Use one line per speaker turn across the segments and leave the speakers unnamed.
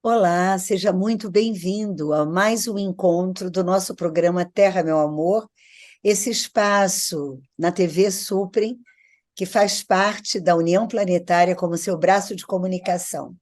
Olá, seja muito bem-vindo a mais um encontro do nosso programa Terra, Meu Amor, esse espaço na TV Suprem, que faz parte da União Planetária como seu braço de comunicação.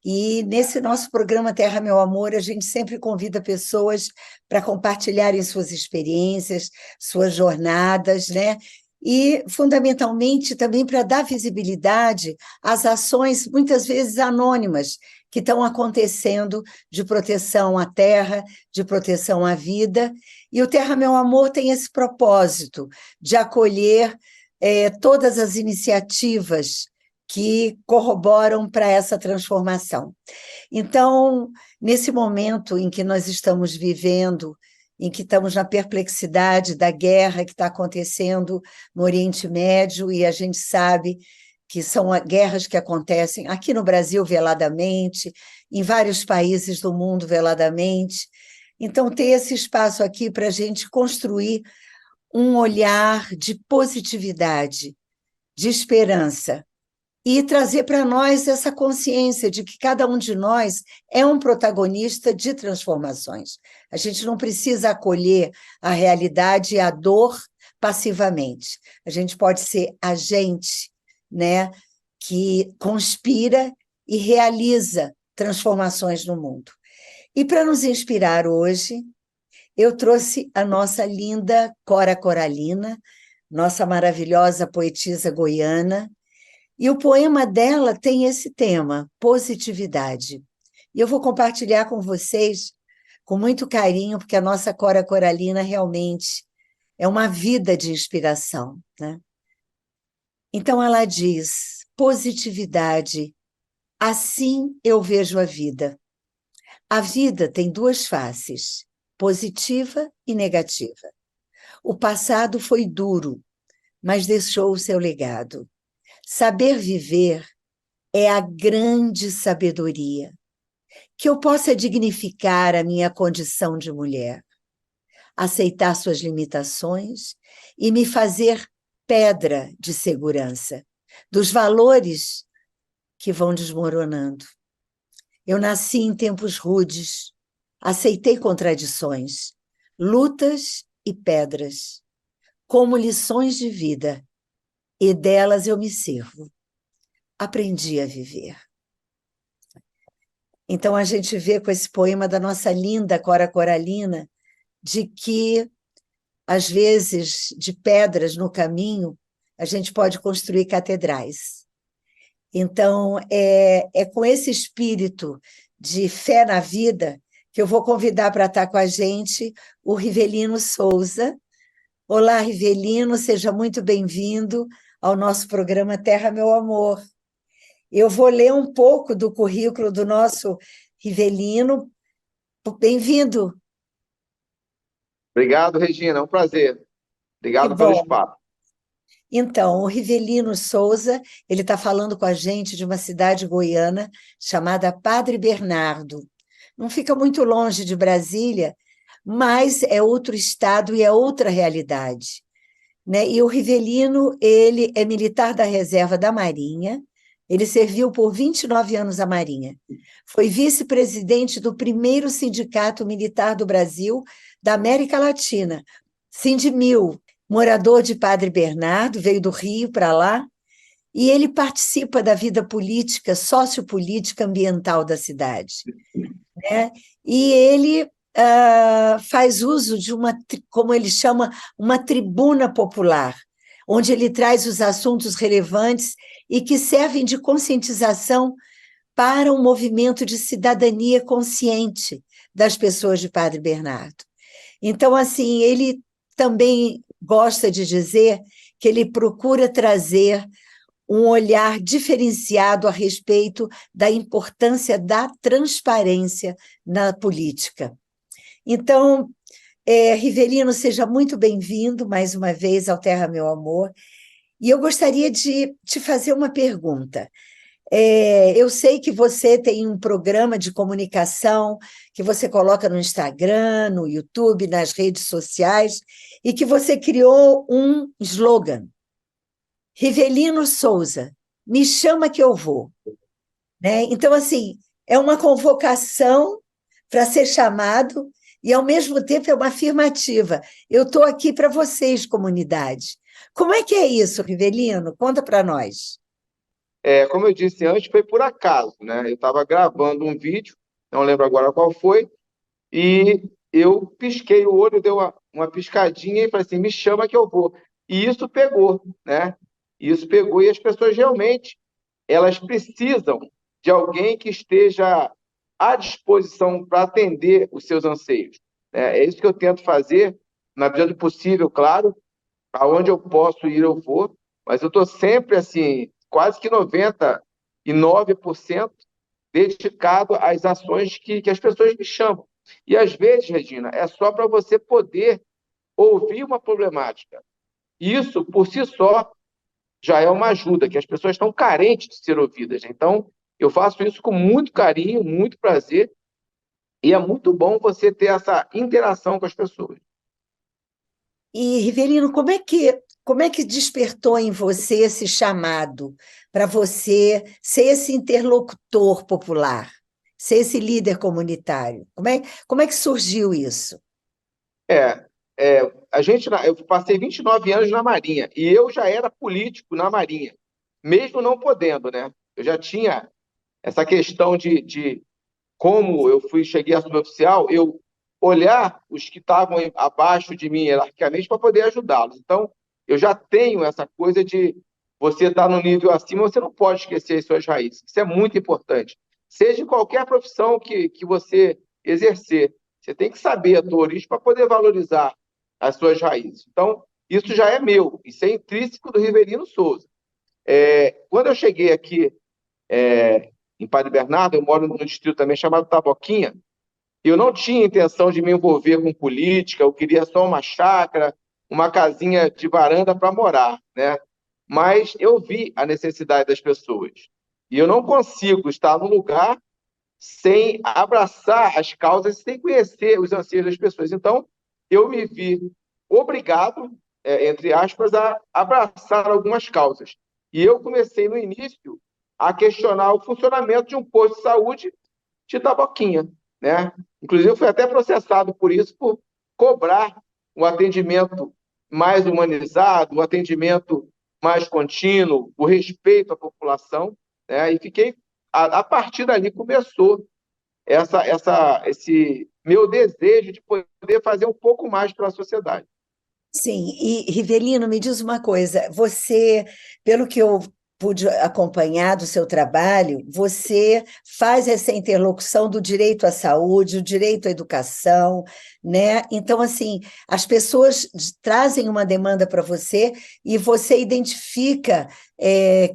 E nesse nosso programa Terra, Meu Amor, a gente sempre convida pessoas para compartilharem suas experiências, suas jornadas, né? E, fundamentalmente, também para dar visibilidade às ações, muitas vezes anônimas, que estão acontecendo de proteção à terra, de proteção à vida. E o Terra, Meu Amor tem esse propósito de acolher todas as iniciativas que corroboram para essa transformação. Então, nesse momento em que nós estamos vivendo, em que estamos na perplexidade da guerra que está acontecendo no Oriente Médio, e a gente sabe que são guerras que acontecem aqui no Brasil veladamente, em vários países do mundo veladamente. Então, ter esse espaço aqui para a gente construir um olhar de positividade, de esperança, e trazer para nós essa consciência de que cada um de nós é um protagonista de transformações. A gente não precisa acolher a realidade e a dor passivamente. A gente pode ser agente, né, que conspira e realiza transformações no mundo. E para nos inspirar hoje, eu trouxe a nossa linda Cora Coralina, nossa maravilhosa poetisa goiana, e o poema dela tem esse tema, positividade. E eu vou compartilhar com vocês com muito carinho, porque a nossa Cora Coralina realmente é uma vida de inspiração, né? Então ela diz: positividade, assim eu vejo a vida. A vida tem duas faces, positiva e negativa. O passado foi duro, mas deixou o seu legado. Saber viver é a grande sabedoria, que eu possa dignificar a minha condição de mulher, aceitar suas limitações e me fazer pedra de segurança dos valores que vão desmoronando. Eu nasci em tempos rudes, aceitei contradições, lutas e pedras, como lições de vida, e delas eu me sirvo. Aprendi a viver. Então, a gente vê com esse poema da nossa linda Cora Coralina, de que, às vezes, de pedras no caminho, a gente pode construir catedrais. Então, é com esse espírito de fé na vida que eu vou convidar para estar com a gente o Rivelino Souza. Olá, Rivelino, seja muito bem-vindo ao nosso programa Terra, Meu Amor. Eu vou ler um pouco do currículo do nosso Rivelino. Bem-vindo.
Obrigado, Regina, é um prazer.
Que
Obrigado pelo
bom.
espaço.
Então, o Rivelino Souza, ele está falando com a gente de uma cidade goiana chamada Padre Bernardo. Não fica muito longe de Brasília, mas é outro estado e é outra realidade, né? E o Rivelino, ele é militar da reserva da Marinha, ele serviu por 29 anos à Marinha. Foi vice-presidente do primeiro sindicato militar do Brasil, da América Latina, Sindimil, morador de Padre Bernardo, veio do Rio para lá, e ele participa da vida política, sociopolítica, ambiental da cidade, né? E ele faz uso de uma, como ele chama, uma tribuna popular, onde ele traz os assuntos relevantes e que servem de conscientização para um movimento de cidadania consciente das pessoas de Padre Bernardo. Então, assim, ele também gosta de dizer que ele procura trazer um olhar diferenciado a respeito da importância da transparência na política. Então, Rivelino, seja muito bem-vindo mais uma vez ao Terra, Meu Amor. E eu gostaria de te fazer uma pergunta. Eu sei que você tem um programa de comunicação que você coloca no Instagram, no YouTube, nas redes sociais, e que você criou um slogan, Rivelino Souza, me chama que eu vou. Né? Então, assim, é uma convocação para ser chamado e, ao mesmo tempo, é uma afirmativa. Eu estou aqui para vocês, comunidade. Como é que é isso, Rivelino? Conta para nós.
Como eu disse antes, foi por acaso, né? Eu estava gravando um vídeo, não lembro agora qual foi, e eu pisquei o olho, deu uma piscadinha e falei assim, me chama que eu vou. E isso pegou, né? Isso pegou e as pessoas realmente, elas precisam de alguém que esteja à disposição para atender os seus anseios, né? É isso que eu tento fazer, na medida do possível, claro, aonde eu posso ir, eu vou, mas eu estou sempre, assim, quase que 99% dedicado às ações que as pessoas me chamam. E, às vezes, Regina, é só para você poder ouvir uma problemática. Isso, por si só, já é uma ajuda, que as pessoas estão carentes de ser ouvidas. Então, eu faço isso com muito carinho, muito prazer, e é muito bom você ter essa interação com as pessoas.
E, Rivelino, como é que despertou em você esse chamado para você ser esse interlocutor popular, ser esse líder comunitário? Como é que surgiu isso?
É, eu passei 29 anos na Marinha e eu já era político na Marinha, mesmo não podendo, né? Eu já tinha essa questão de como cheguei a suboficial, eu olhar os que estavam abaixo de mim hierarquicamente para poder ajudá-los. Então, eu já tenho essa coisa de você estar no nível acima, você não pode esquecer as suas raízes. Isso é muito importante. Seja em qualquer profissão que você exercer, você tem que saber a tua origem para poder valorizar as suas raízes. Então, isso já é meu, isso é intrínseco do Rivelino Souza. Quando eu cheguei aqui em Padre Bernardo, eu moro num distrito também chamado Taboquinha, eu não tinha intenção de me envolver com política, eu queria só uma chácara, uma casinha de varanda para morar, né? Mas eu vi a necessidade das pessoas. E eu não consigo estar num lugar sem abraçar as causas, sem conhecer os anseios das pessoas. Então, eu me vi obrigado, entre aspas, a abraçar algumas causas. E eu comecei no início a questionar o funcionamento de um posto de saúde de Taboquinha, né? Inclusive, eu fui até processado por isso, por cobrar um atendimento mais humanizado, um atendimento mais contínuo, o respeito à população, né? E fiquei, a partir dali começou esse meu desejo de poder fazer um pouco mais pela sociedade.
Sim, e Rivelino, me diz uma coisa, você, pelo que eu pude acompanhar do seu trabalho, você faz essa interlocução do direito à saúde, o direito à educação, né? Então, assim, as pessoas trazem uma demanda para você e você identifica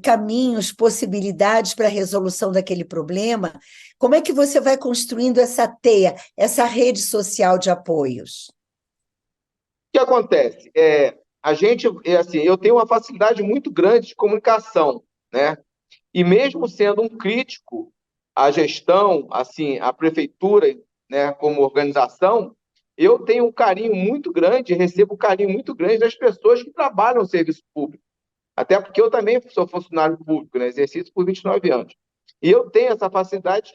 caminhos, possibilidades para a resolução daquele problema. Como é que você vai construindo essa teia, essa rede social de apoios?
O que acontece? A gente, assim, eu tenho uma facilidade muito grande de comunicação, né? E mesmo sendo um crítico à gestão, assim, à prefeitura, né, como organização, eu tenho um carinho muito grande, recebo um carinho muito grande das pessoas que trabalham no serviço público. Até porque eu também sou funcionário público, né, exercício por 29 anos. E eu tenho essa facilidade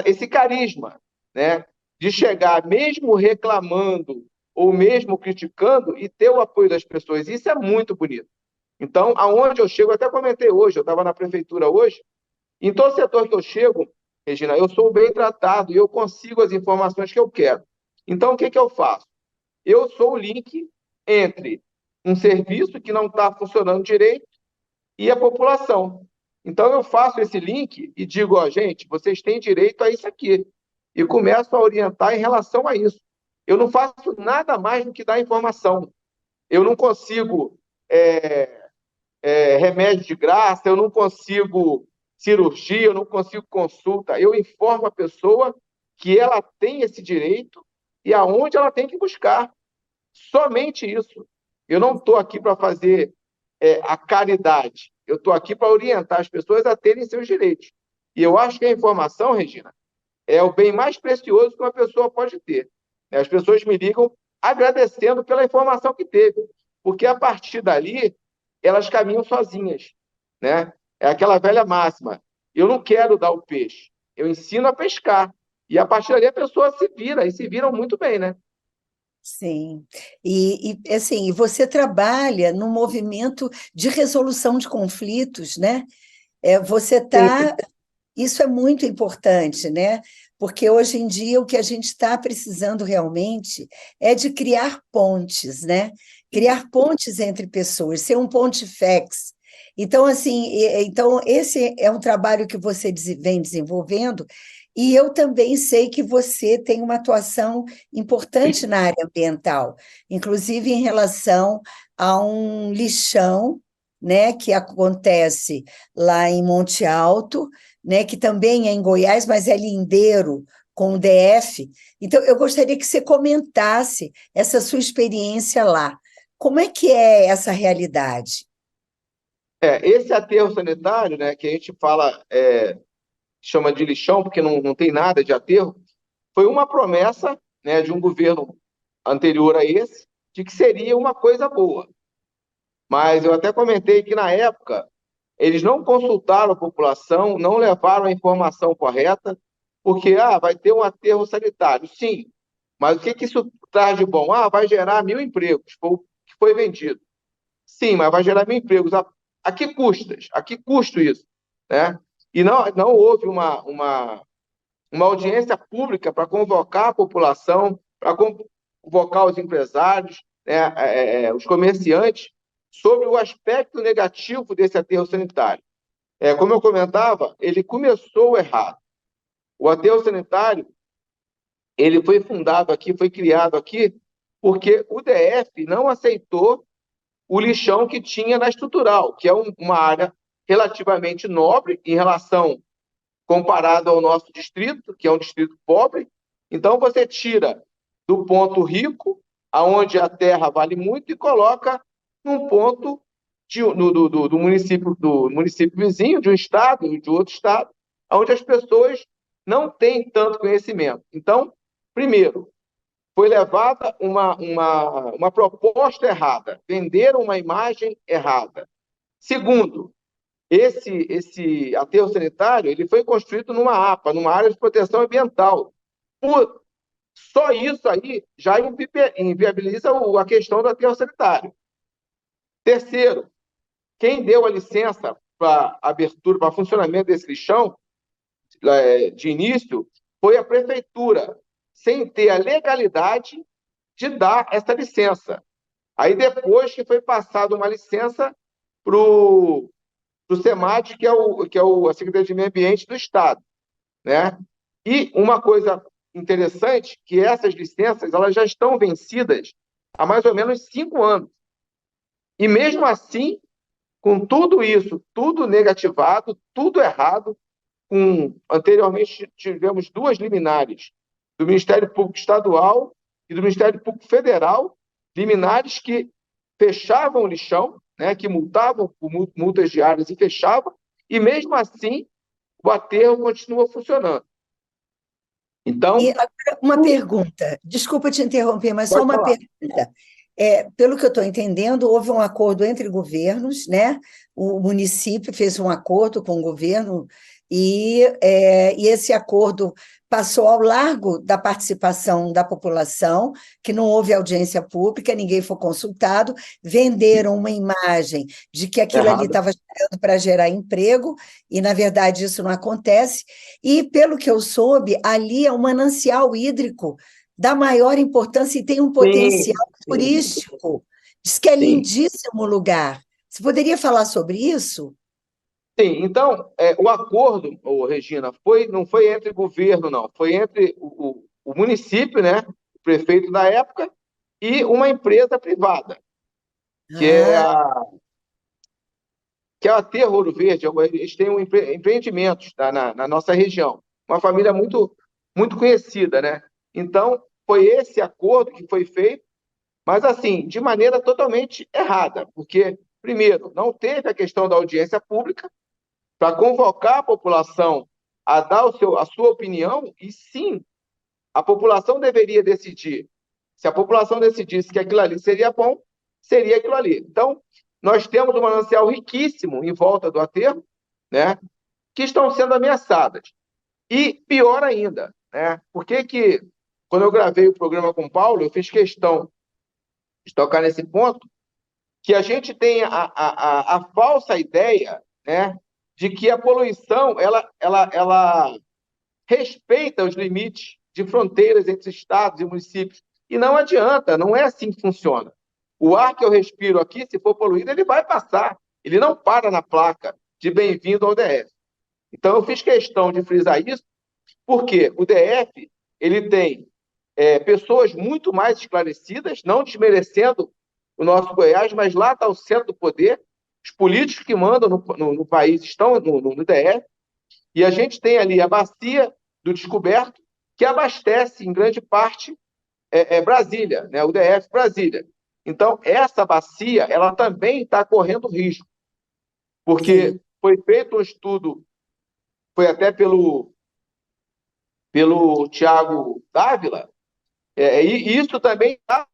esse carisma, né, de chegar mesmo reclamando ou mesmo criticando e ter o apoio das pessoas. Isso é muito bonito. Então, aonde eu chego, eu até comentei hoje, eu estava na prefeitura hoje, em todo setor que eu chego, Regina, eu sou bem tratado e eu consigo as informações que eu quero. Então, o que eu faço? Eu sou o link entre um serviço que não está funcionando direito e a população. Então, eu faço esse link e digo, ó, gente, vocês têm direito a isso aqui. E começo a orientar em relação a isso. Eu não faço nada mais do que dar informação. Eu não consigo remédio de graça, eu não consigo cirurgia, eu não consigo consulta. Eu informo a pessoa que ela tem esse direito e aonde ela tem que buscar. Somente isso. Eu não estou aqui para fazer a caridade. Eu estou aqui para orientar as pessoas a terem seus direitos. E eu acho que a informação, Regina, é o bem mais precioso que uma pessoa pode ter. As pessoas me ligam agradecendo pela informação que teve, porque a partir dali elas caminham sozinhas, né? É aquela velha máxima: eu não quero dar o peixe, eu ensino a pescar. E a partir dali a pessoa se vira, e se viram muito bem, né?
Sim. Assim, você trabalha no movimento de resolução de conflitos, né? Você
Sim,
está. Isso é muito importante, né? Porque hoje em dia o que a gente está precisando realmente é de criar pontes, né? Criar pontes entre pessoas, ser um pontifex. Então, assim, então esse é um trabalho que você vem desenvolvendo, e eu também sei que você tem uma atuação importante na área ambiental, inclusive em relação a um lixão, né, que acontece lá em Monte Alto, né, que também é em Goiás, mas é lindeiro com o DF. Então, eu gostaria que você comentasse essa sua experiência lá. Como é que é essa realidade?
esse aterro sanitário, né, que a gente fala, chama de lixão, porque não tem nada de aterro, foi uma promessa, né, de um governo anterior a esse, de que seria uma coisa boa. Mas eu até comentei que, na época, eles não consultaram a população, não levaram a informação correta, porque vai ter um aterro sanitário. Sim, mas o que que isso traz de bom? Vai gerar 1.000 empregos, foi o que foi vendido. Sim, mas vai gerar 1.000 empregos. A que custas? A que custo isso? Né? E não houve uma audiência pública para convocar a população, para convocar os empresários, né, os comerciantes, sobre o aspecto negativo desse aterro sanitário. Como eu comentava, ele começou errado. O aterro sanitário ele foi fundado aqui, foi criado aqui, porque o DF não aceitou o lixão que tinha na estrutural, que é uma área relativamente nobre em relação comparado ao nosso distrito, que é um distrito pobre. Então, você tira do ponto rico, aonde a terra vale muito, e coloca num ponto do município vizinho, de um estado, de outro estado, onde as pessoas não têm tanto conhecimento. Então, primeiro, foi levada uma proposta errada, venderam uma imagem errada. Segundo, esse aterro sanitário ele foi construído numa APA, numa área de proteção ambiental. Por, só isso aí já inviabiliza a questão do aterro sanitário. Terceiro, quem deu a licença para abertura, para funcionamento desse lixão, de início, foi a prefeitura, sem ter a legalidade de dar essa licença. Aí depois que foi passada uma licença para o SEMAD, a Secretaria de Meio Ambiente do Estado, né? E uma coisa interessante, que essas licenças elas já estão vencidas há mais ou menos 5 anos. E mesmo assim, com tudo isso, tudo negativado, tudo errado, anteriormente tivemos duas liminares do Ministério Público Estadual e do Ministério Público Federal, liminares que fechavam o lixão, né, que multavam por multas diárias e fechavam, e mesmo assim o aterro continua funcionando.
E
Então,
agora uma pergunta, desculpa te interromper, mas só
pode
uma
falar.
pergunta. Pelo que eu estou entendendo, houve um acordo entre governos, né? O município fez um acordo com o governo e esse acordo passou ao largo da participação da população, que não houve audiência pública, ninguém foi consultado, venderam uma imagem de que aquilo ali
Errado.
estava gerando para gerar emprego, e na verdade isso não acontece. E, pelo que eu soube, ali é um manancial hídrico da maior importância e tem um potencial
Sim, sim,
turístico. Diz que é
sim.
lindíssimo o lugar. Você poderia falar sobre isso?
Sim, então, o acordo, Regina, não foi entre o governo, não. Foi entre o município, né, o prefeito da época, e uma empresa privada, que é
Ah,
a, que é a Aterro Ouro Verde. Eles têm empreendimentos, tá, na nossa região. Uma família muito, muito conhecida, né? Então, foi esse acordo que foi feito, mas, assim, de maneira totalmente errada, porque, primeiro, não teve a questão da audiência pública, para convocar a população a dar a sua opinião, e sim, a população deveria decidir. Se a população decidisse que aquilo ali seria bom, seria aquilo ali. Então, nós temos um manancial riquíssimo em volta do aterro, né, que estão sendo ameaçadas. E pior ainda, né? Por que que, quando eu gravei o programa com o Paulo, eu fiz questão de tocar nesse ponto, que a gente tem a falsa ideia, né, de que a poluição ela respeita os limites de fronteiras entre estados e municípios. E não adianta, não é assim que funciona. O ar que eu respiro aqui, se for poluído, ele vai passar. Ele não para na placa de bem-vindo ao DF. Então, eu fiz questão de frisar isso, porque o DF ele tem pessoas muito mais esclarecidas, não desmerecendo o nosso Goiás, mas lá está o centro do poder, os políticos que mandam no país estão no DF, e a gente tem ali a bacia do Descoberto, que abastece, em grande parte, Brasília, né? O DF Brasília. Então, essa bacia ela também está correndo risco, porque
Sim.
foi feito um estudo, foi até pelo Tiago Dávila, e isso também está,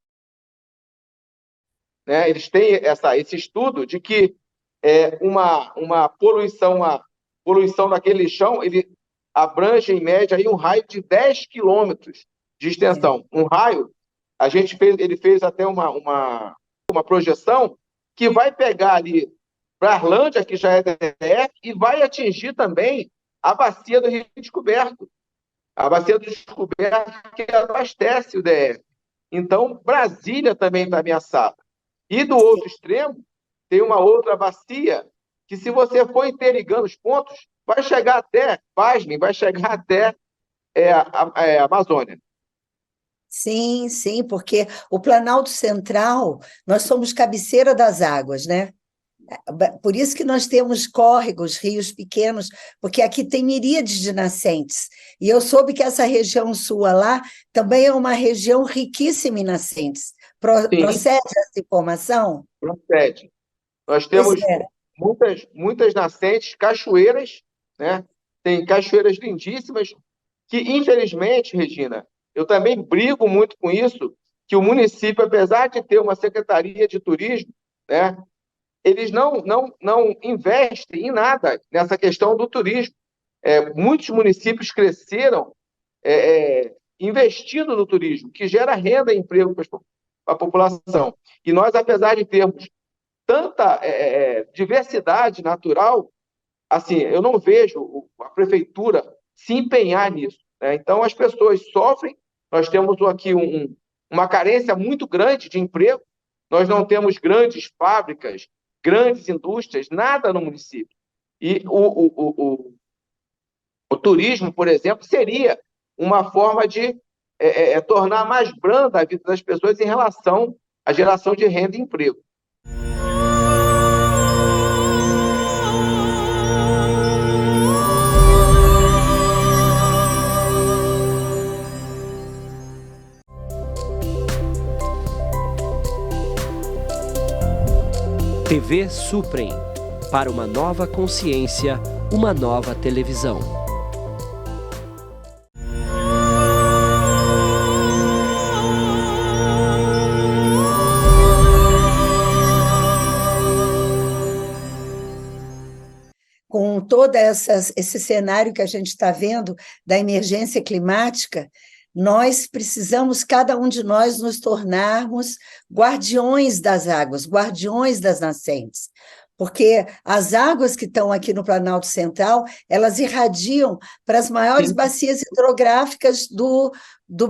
né? Eles têm esse estudo de que uma poluição daquele lixão, ele abrange, em média, aí um raio de 10 quilômetros de
É.
extensão. Um raio, ele fez até uma projeção que vai pegar ali Brarlândia, que já é DF, e vai atingir também a bacia do Rio Descoberto. A bacia do Descoberto que abastece o DF. Então, Brasília também está ameaçada. E do outro extremo, tem uma outra bacia que, se você for interligando os pontos, vai chegar até, pasmem, vai chegar até a Amazônia.
Sim, sim, porque o Planalto Central, nós somos cabeceira das águas, né? Por isso que nós temos córregos, rios pequenos, porque aqui tem miríades de nascentes. E eu soube que essa região sua lá também é uma região riquíssima em nascentes.
Sim,
Procede essa informação?
procede. Nós
Pois
temos
é.
muitas nascentes, cachoeiras, né? Tem cachoeiras lindíssimas que, infelizmente, Regina, eu também brigo muito com isso, que o município, apesar de ter uma secretaria de turismo, né, eles não investem em nada nessa questão do turismo. Muitos municípios cresceram investindo no turismo, que gera renda e emprego para a população. E nós, apesar de termos tanta diversidade natural, assim, eu não vejo a prefeitura se empenhar nisso, né? Então, as pessoas sofrem, nós temos aqui uma carência muito grande de emprego, nós não temos grandes fábricas, grandes indústrias, nada no município. E o turismo, por exemplo, seria uma forma de tornar mais branda a vida das pessoas em relação à geração de renda e emprego.
TV Suprem. Para uma nova consciência, uma nova televisão.
Com todo esse cenário que a gente está vendo da emergência climática, nós precisamos, cada um de nós, nos tornarmos guardiões das águas, guardiões das nascentes, porque as águas que estão aqui no Planalto Central, elas irradiam para as maiores
Sim.
bacias hidrográficas do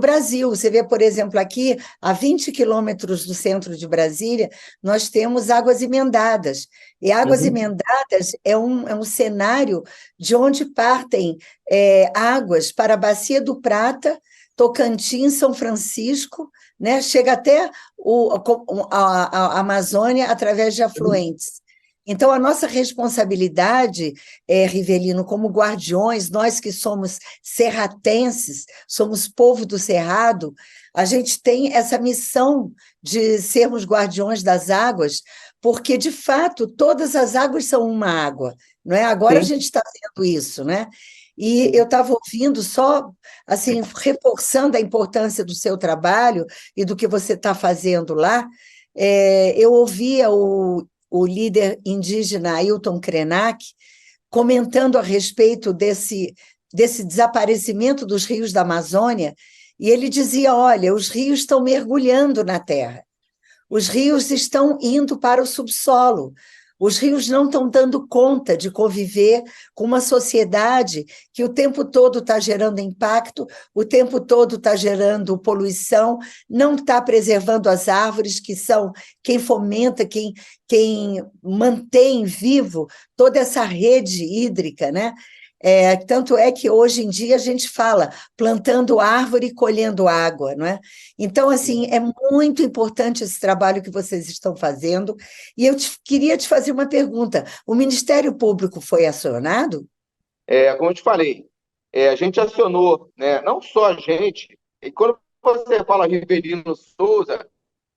Brasil. Você vê, por exemplo, aqui, a 20 quilômetros do centro de Brasília, nós temos águas emendadas, e águas emendadas é um cenário de onde partem águas para a Bacia do Prata, Tocantins, São Francisco, né? Chega até a Amazônia através de afluentes. Então, a nossa responsabilidade, Rivelino, como guardiões, nós que somos serratenses, somos povo do Cerrado, a gente tem essa missão de sermos guardiões das águas, porque, de fato, todas as águas são uma água, não é? Agora a
Sim.
gente está vendo isso, né? E eu estava ouvindo só, assim, reforçando a importância do seu trabalho e do que você está fazendo lá, eu ouvia o líder indígena Ailton Krenak comentando a respeito desse desaparecimento dos rios da Amazônia, e ele dizia, olha, os rios estão mergulhando na terra, os rios estão indo para o subsolo, os rios não estão dando conta de conviver com uma sociedade que o tempo todo está gerando impacto, o tempo todo está gerando poluição, não está preservando as árvores, que são quem fomenta, quem mantém vivo toda essa rede hídrica, né? Tanto é que hoje em dia a gente fala plantando árvore e colhendo água, não é? Então, assim, é muito importante esse trabalho que vocês estão fazendo, e eu queria te fazer uma pergunta. O Ministério Público foi acionado?
Como eu te falei, a gente acionou, né, não só a gente, e quando você fala Rivelino Souza,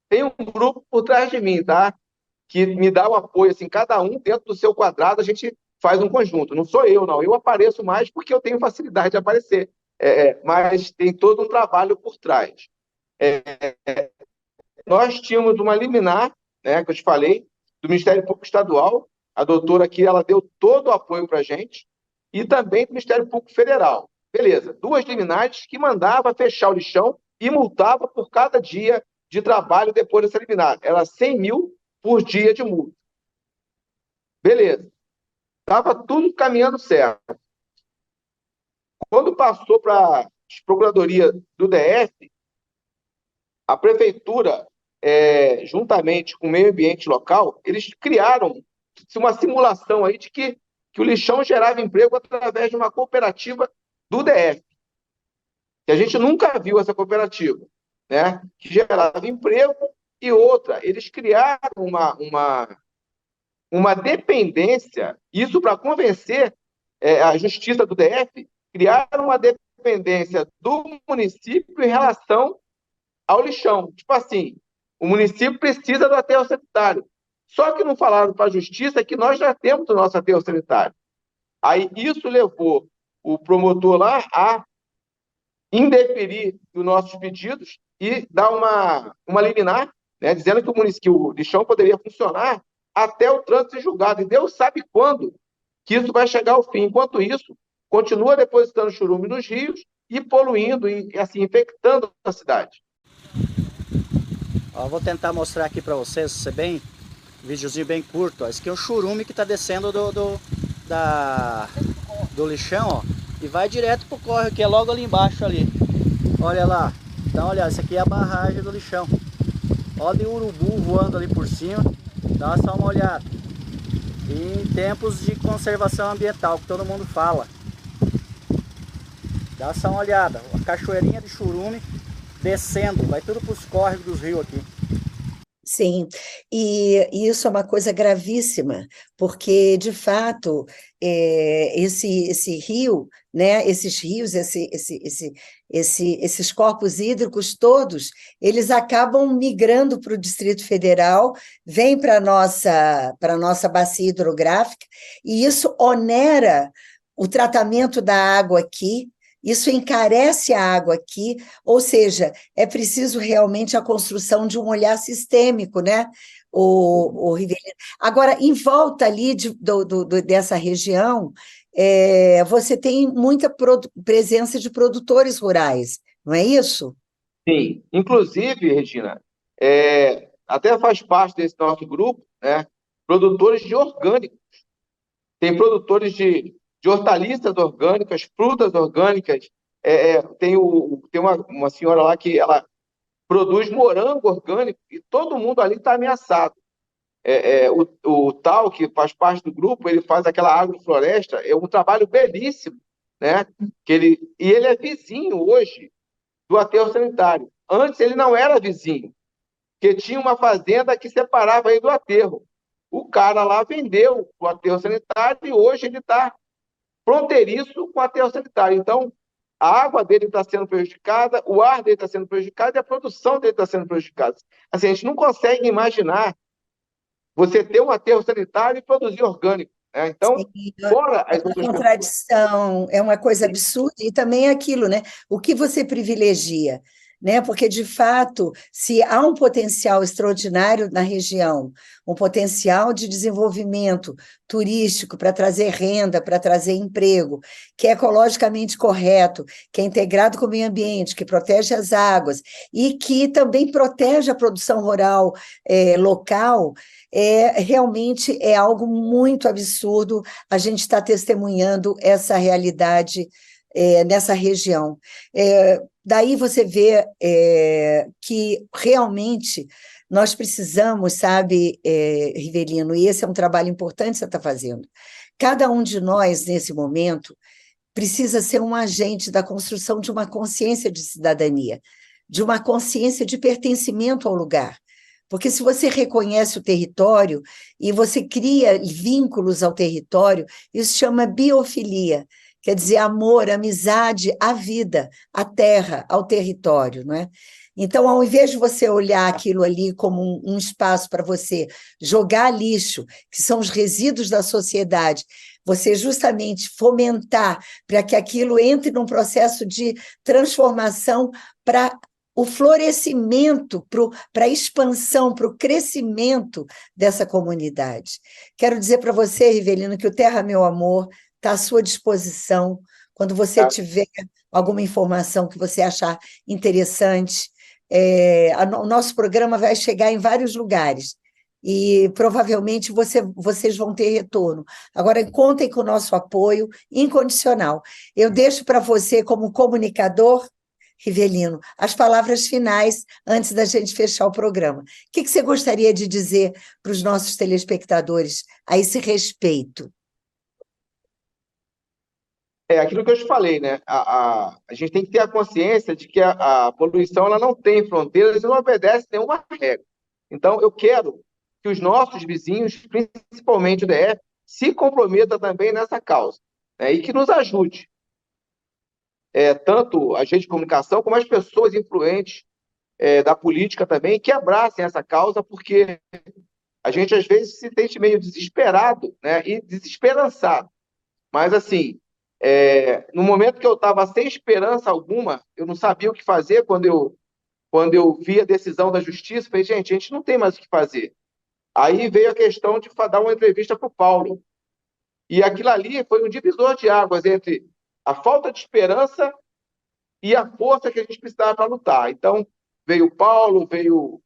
tem um grupo por trás de mim, tá? Que me dá o apoio, assim, cada um dentro do seu quadrado, a gente faz um conjunto. Não sou eu, não. Eu apareço mais porque eu tenho facilidade de aparecer. Mas tem todo um trabalho por trás. Nós tínhamos uma liminar, né, que eu te falei, do Ministério Público Estadual. A doutora aqui, ela deu todo o apoio para a gente. E também do Ministério Público Federal. Beleza, 2 liminares que mandava fechar o lixão e multava por cada dia de trabalho depois dessa liminar. Era 100 mil por dia de multa. Beleza. Estava tudo caminhando certo. Quando passou para a Procuradoria do DF, a Prefeitura, juntamente com o meio ambiente local, eles criaram uma simulação aí de que o lixão gerava emprego através de uma cooperativa do DF. Que a gente nunca viu essa cooperativa, né? Que gerava emprego. E outra, eles criaram uma dependência, isso para convencer a Justiça do DF, criaram uma dependência do município em relação ao lixão. Tipo assim, o município precisa do aterro sanitário. Só que não falaram para a Justiça que nós já temos o nosso aterro sanitário. Aí isso levou o promotor lá a indeferir os nossos pedidos e dar uma liminar, né, dizendo que o lixão poderia funcionar até o trânsito ser julgado. E Deus sabe quando que isso vai chegar ao fim. Enquanto isso, continua depositando churume nos rios e poluindo e assim, infectando a cidade.
Ó, vou tentar mostrar aqui para vocês, isso é bem, videozinho bem curto. Ó. Esse aqui é o churume que está descendo do lixão, ó, e vai direto pro córrego, que é logo ali embaixo ali. Olha lá. Então, olha, essa aqui é a barragem do lixão. Olha o urubu voando ali por cima. Dá só uma olhada. E em tempos de conservação ambiental, que todo mundo fala. Dá só uma olhada. A cachoeirinha de churume descendo. Vai tudo pros córregos dos rios aqui.
Sim, e isso é uma coisa gravíssima, porque, de fato, esse rio, né, esses rios, esses corpos hídricos todos, eles acabam migrando para o Distrito Federal, vêm para a nossa bacia hidrográfica, e isso onera o tratamento da água aqui. Isso encarece a água aqui, ou seja, é preciso realmente a construção de um olhar sistêmico, né, o Rivelino. Agora, em volta ali dessa região, você tem muita presença de produtores rurais, não é isso?
Sim, inclusive, Regina, até faz parte desse nosso grupo, né, produtores de orgânicos. Tem produtores de hortaliças orgânicas, frutas orgânicas. Tem uma senhora lá que ela produz morango orgânico e todo mundo ali está ameaçado. O tal que faz parte do grupo, ele faz aquela agrofloresta, é um trabalho belíssimo, né? E ele é vizinho hoje do aterro sanitário. Antes ele não era vizinho, porque tinha uma fazenda que separava ele do aterro. O cara lá vendeu o aterro sanitário e hoje ele está fronteiriço com o aterro sanitário. Então, a água dele está sendo prejudicada, o ar dele está sendo prejudicado e a produção dele está sendo prejudicada. Assim, a gente não consegue imaginar você ter um aterro sanitário e produzir orgânico. Né? Então,
Sim,
fora as
uma contradição, é uma coisa absurda, e também é aquilo, né? O que você privilegia? né? Porque, de fato, se há um potencial extraordinário na região, um potencial de desenvolvimento turístico para trazer renda, para trazer emprego, que é ecologicamente correto, que é integrado com o meio ambiente, que protege as águas e que também protege a produção rural local, realmente é algo muito absurdo a gente estar testemunhando essa realidade nessa região. Daí você vê que realmente nós precisamos, sabe, Rivelino, e esse é um trabalho importante que você está fazendo. Cada um de nós, nesse momento, precisa ser um agente da construção de uma consciência de cidadania, de uma consciência de pertencimento ao lugar. Porque se você reconhece o território e você cria vínculos ao território, isso chama biofilia. Quer dizer, amor, amizade à vida, à terra, ao território, não é? Então, ao invés de você olhar aquilo ali como um espaço para você jogar lixo, que são os resíduos da sociedade, você justamente fomentar para que aquilo entre num processo de transformação para o florescimento, para a expansão, para o crescimento dessa comunidade. Quero dizer para você, Rivelino, que o Terra Meu Amor está à sua disposição quando você tiver alguma informação que você achar interessante. O nosso programa vai chegar em vários lugares e provavelmente vocês vão ter retorno. Agora, contem com o nosso apoio incondicional. Eu deixo para você, como comunicador, Rivelino, as palavras finais antes da gente fechar o programa. O que você gostaria de dizer para os nossos telespectadores a esse respeito?
Aquilo que eu te falei, né? A gente tem que ter a consciência de que a poluição ela não tem fronteiras e não obedece nenhuma regra. Então, eu quero que os nossos vizinhos, principalmente o DF, se comprometa também nessa causa, né? E que nos ajude. Tanto a gente de comunicação como as pessoas influentes da política também, que abracem essa causa, porque a gente às vezes se sente meio desesperado, né? E desesperançado. Mas, assim, no momento que eu estava sem esperança alguma, eu não sabia o que fazer quando eu vi a decisão da justiça, falei, gente, a gente não tem mais o que fazer. Aí veio a questão de dar uma entrevista para o Paulo. E aquilo ali foi um divisor de águas entre a falta de esperança e a força que a gente precisava para lutar. Então, veio o Paulo, veio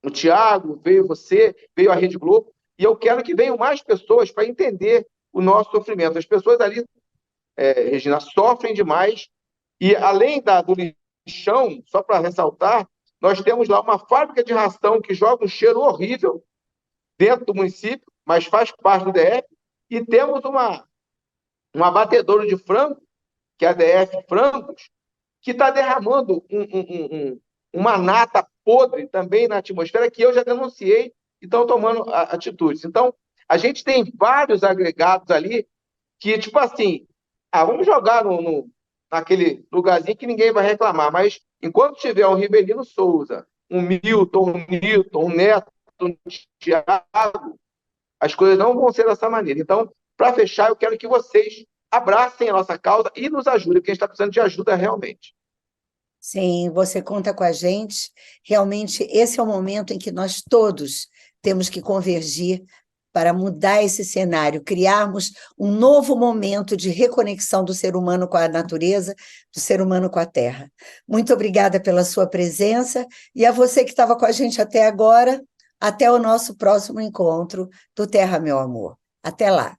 o Tiago, veio você, veio a Rede Globo, e eu quero que venham mais pessoas para entender o nosso sofrimento. As pessoas ali, Regina, sofrem demais, e além do lixão, só para ressaltar, nós temos lá uma fábrica de ração que joga um cheiro horrível dentro do município, mas faz parte do DF, e temos uma abatedoura de frango, que é a DF Frangos, que está derramando uma nata podre também na atmosfera, que eu já denunciei e estão tomando atitudes. Então, a gente tem vários agregados ali que, tipo assim, vamos jogar naquele lugarzinho que ninguém vai reclamar, mas enquanto tiver um Rivelino Souza, um Milton, um Newton, um Neto, um Thiago, as coisas não vão ser dessa maneira. Então, para fechar, eu quero que vocês abracem a nossa causa e nos ajudem, porque a gente está precisando de ajuda realmente.
Sim, você conta com a gente. Realmente, esse é o momento em que nós todos temos que convergir para mudar esse cenário, criarmos um novo momento de reconexão do ser humano com a natureza, do ser humano com a terra. Muito obrigada pela sua presença e a você que estava com a gente até agora, até o nosso próximo encontro do Terra Meu Amor. Até lá.